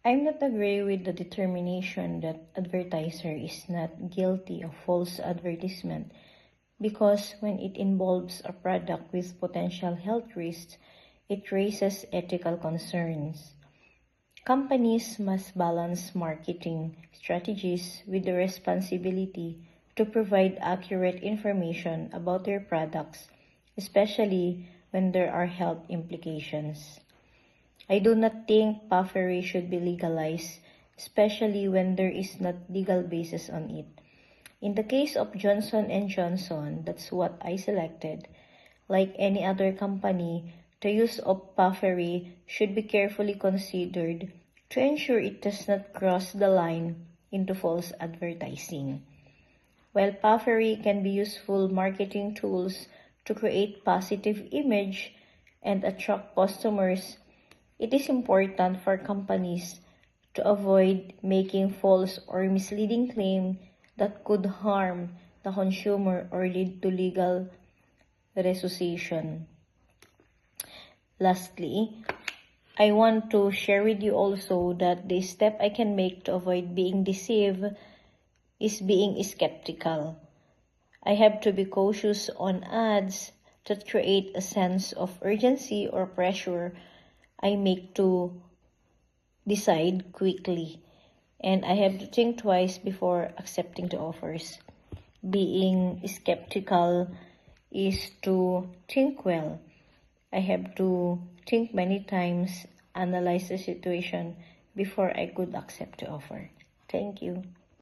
I'm not agree with the determination that advertiser is not guilty of false advertisement because when it involves a product with potential health risks, it raises ethical concerns. Companies must balance marketing strategies with the responsibility to provide accurate information about their products, especially when there are health implications. I do not think puffery should be legalized, especially when there is not legal basis on it. In the case of Johnson & Johnson, that's what I selected. Like any other company, the use of puffery should be carefully considered to ensure it does not cross the line into false advertising. While puffery can be useful marketing tools to create positive image and attract customers, it is important for companies to avoid making false or misleading claims that could harm the consumer or lead to legal rescission. Lastly, I want to share with you also that the step I can make to avoid being deceived is being skeptical. I have to be cautious on ads that create a sense of urgency or pressure I make to decide quickly. And I have to think twice before accepting the offers. Being skeptical is to think well. I have to think many times, analyze the situation before I could accept the offer. Thank you.